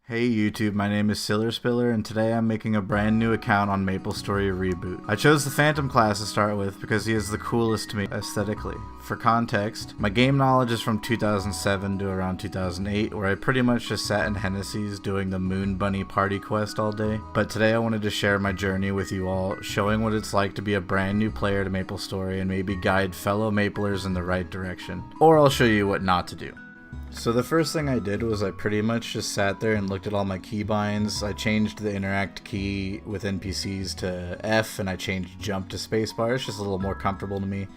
Hey YouTube, my name is Spiller and today I'm making a brand new account on Maplestory Reboot. I chose the Phantom class to start with because he is the coolest to me aesthetically. For context, my game knowledge is from 2007 to around 2008, where I pretty much just sat in Hennessy's doing the Moon Bunny party quest all day. But today I wanted to share my journey with you all, showing what it's like to be a brand new player to Maplestory and maybe guide fellow Maplers in the right direction. Or I'll show you what not to do. So the first thing I did was I pretty much just sat there and looked at all my keybinds. I changed the interact key with NPCs to F and I changed jump to spacebar. It's just a little more comfortable to me.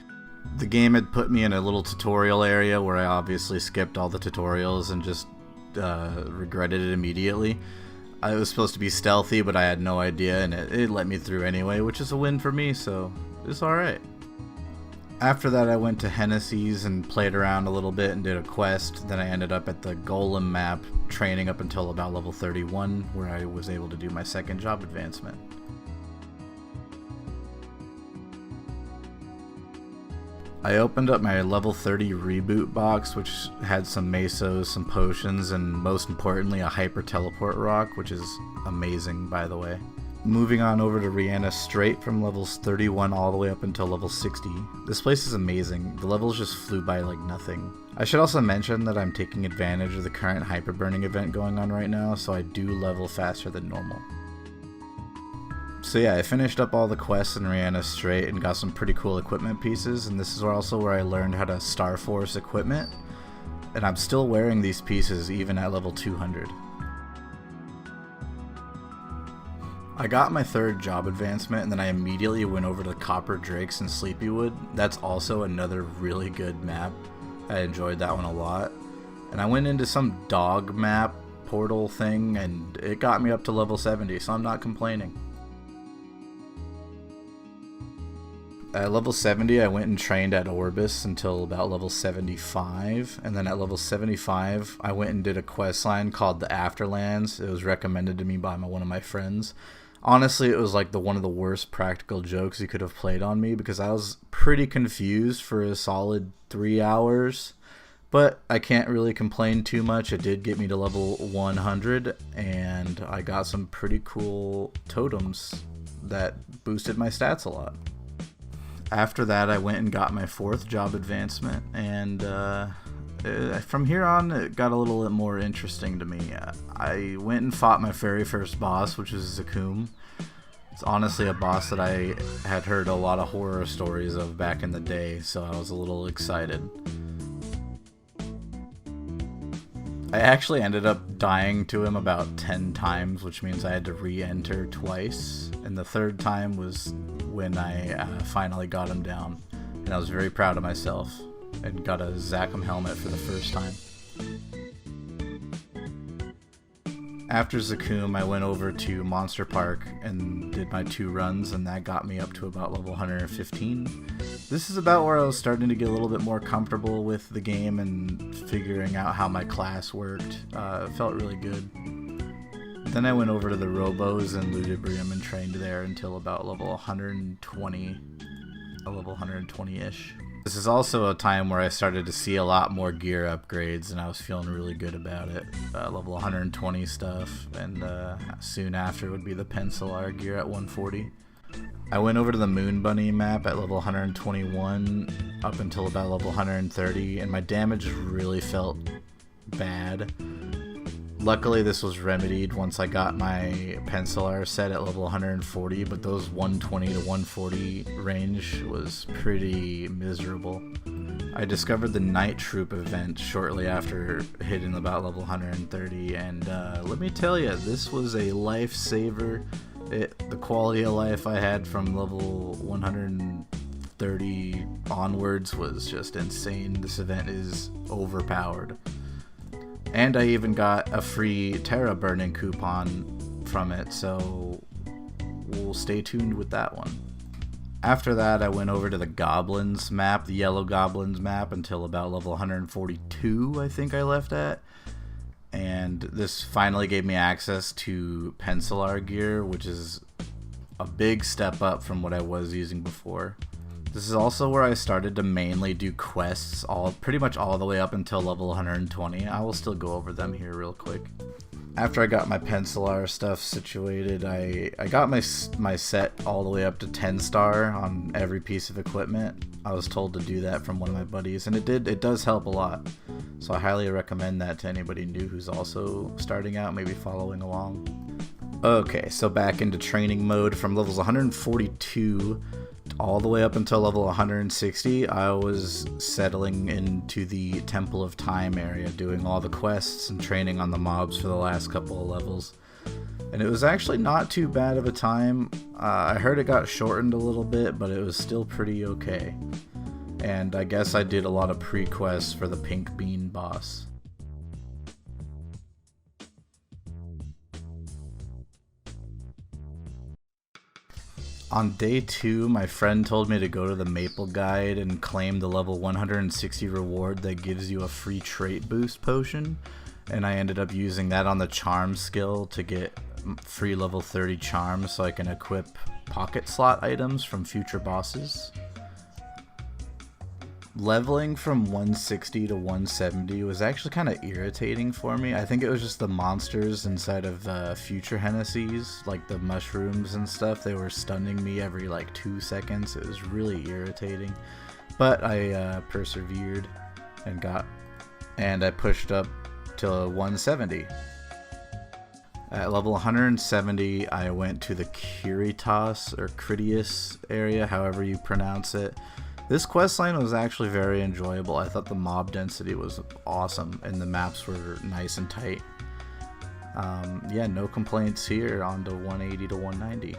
The game had put me in a little tutorial area where I obviously skipped all the tutorials and just regretted it immediately. I was supposed to be stealthy, but I had no idea and it let me through anyway, which is a win for me, so it's alright. After that I went to Hennessy's and played around a little bit and did a quest. Then I ended up at the Golem map, training up until about level 31, where I was able to do my second job advancement. I opened up my level 30 reboot box, which had some mesos, some potions, and most importantly a hyper teleport rock, which is amazing by the way. Moving on over to Rihanna straight from levels 31 all the way up until level 60. This place is amazing. The levels just flew by like nothing. I should also mention that I'm taking advantage of the current hyper burning event going on right now, so I do level faster than normal. So yeah, I finished up all the quests in Rihanna straight and got some pretty cool equipment pieces, and this is also where I learned how to Star Force equipment, and I'm still wearing these pieces even at level 200. I got my third job advancement and then I immediately went over to Copper Drakes and Sleepywood. That's also another really good map. I enjoyed that one a lot. And I went into some dog map portal thing and it got me up to level 70, so I'm not complaining. At level 70 I went and trained at Orbis until about level 75, and then at level 75 I went and did a quest line called the Afterlands. It was recommended to me by one of my friends. Honestly, it was like one of the worst practical jokes he could have played on me because I was pretty confused for a solid 3 hours. But I can't really complain too much. It did get me to level 100 and I got some pretty cool totems that boosted my stats a lot. After that I went and got my fourth job advancement, and from here on it got a little bit more interesting to me. I went and fought my very first boss, which is Zakum. It's honestly a boss that I had heard a lot of horror stories of back in the day, so I was a little excited. I actually ended up dying to him about 10 times, which means I had to re-enter twice, and the third time was when I finally got him down, and I was very proud of myself and got a Zakum helmet for the first time. After Zakum I went over to Monster Park and did my 2 runs, and that got me up to about level 115. This is about where I was starting to get a little bit more comfortable with the game and figuring out how my class worked. It felt really good. Then I went over to the Robos and Ludibrium and trained there until about level 120, a level 120-ish. This is also a time where I started to see a lot more gear upgrades and I was feeling really good about it. Level 120 stuff, and soon after would be the Pencilar gear at 140. I went over to the Moon Bunny map at level 121 up until about level 130, and my damage really felt bad. Luckily this was remedied once I got my Pencilar set at level 140, but those 120 to 140 range was pretty miserable. I discovered the Night Troop event shortly after hitting about level 130, and let me tell you, this was a lifesaver. The quality of life I had from level 130 onwards was just insane. This event is overpowered. And I even got a free Terra Burning coupon from it, so we'll stay tuned with that one. After that I went over to the Goblins map, the Yellow Goblins map, until about level 142 I think I left at. And this finally gave me access to Pencilar gear, which is a big step up from what I was using before. This is also where I started to mainly do quests, pretty much all the way up until level 120. I will still go over them here real quick. After I got my pencilar stuff situated, I got my set all the way up to 10 star on every piece of equipment. I was told to do that from one of my buddies, and it does help a lot. So I highly recommend that to anybody new who's also starting out, maybe following along. Okay, so back into training mode. From levels 142 all the way up until level 160, I was settling into the Temple of Time area, doing all the quests and training on the mobs for the last couple of levels. And it was actually not too bad of a time. I heard it got shortened a little bit, but it was still pretty okay. And I guess I did a lot of pre-quests for the Pink Bean boss. On day 2, my friend told me to go to the Maple Guide and claim the level 160 reward that gives you a free trait boost potion, and I ended up using that on the charm skill to get free level 30 charms so I can equip pocket slot items from future bosses. Leveling from 160 to 170 was actually kind of irritating for me. I think it was just the monsters inside of future Hennessy's, like the mushrooms and stuff. They were stunning me every like 2 seconds. It was really irritating. But I persevered and I pushed up to 170. At level 170, I went to the Curitas or Critias area, however you pronounce it. This questline was actually very enjoyable. I thought the mob density was awesome and the maps were nice and tight. Yeah, no complaints here. On to 180 to 190.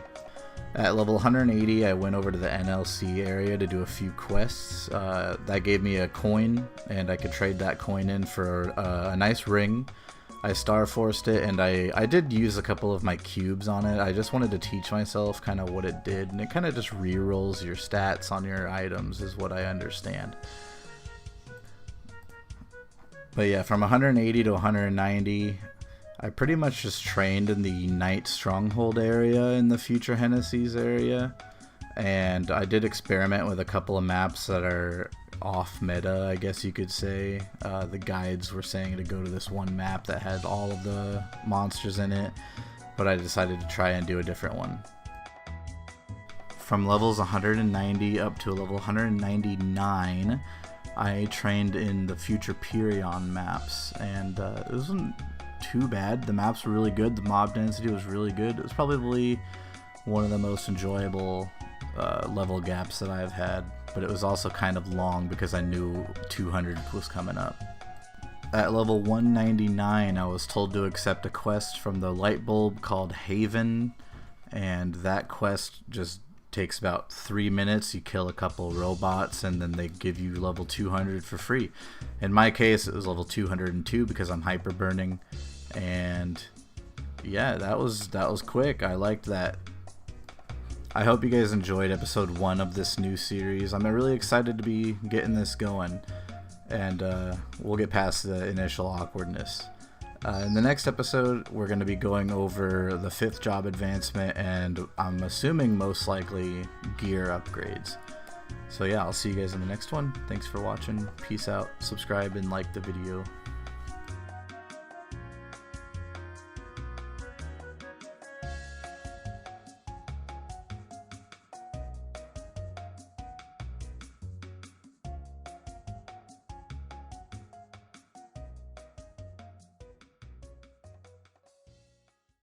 At level 180, I went over to the NLC area to do a few quests. That gave me a coin, and I could trade that coin in for a nice ring. I star forced it, and I did use a couple of my cubes on it. I just wanted to teach myself kind of what it did, and it kind of just re-rolls your stats on your items is what I understand. But yeah, from 180 to 190, I pretty much just trained in the Knight Stronghold area in the future Hennessy's area, and I did experiment with a couple of maps that are off meta, I guess you could say. The guides were saying to go to this one map that had all of the monsters in it, but I decided to try and do a different one. From levels 190 up to level 199, I trained in the future Pyrrhion maps, and it wasn't too bad. The maps were really good, the mob density was really good. It was probably one of the most enjoyable level gaps that I've had, but it was also kind of long because I knew 200 was coming up. At level 199, I was told to accept a quest from the light bulb called Haven, and that quest just takes about 3 minutes. You kill a couple robots and then they give you level 200 for free. In my case, it was level 202 because I'm hyper burning, and yeah, that was quick. I liked that. I hope you guys enjoyed episode 1 of this new series. I'm really excited to be getting this going, and we'll get past the initial awkwardness. In the next episode, we're going to be going over the 5th job advancement, and I'm assuming most likely gear upgrades. So yeah, I'll see you guys in the next one. Thanks for watching. Peace out. Subscribe and like the video.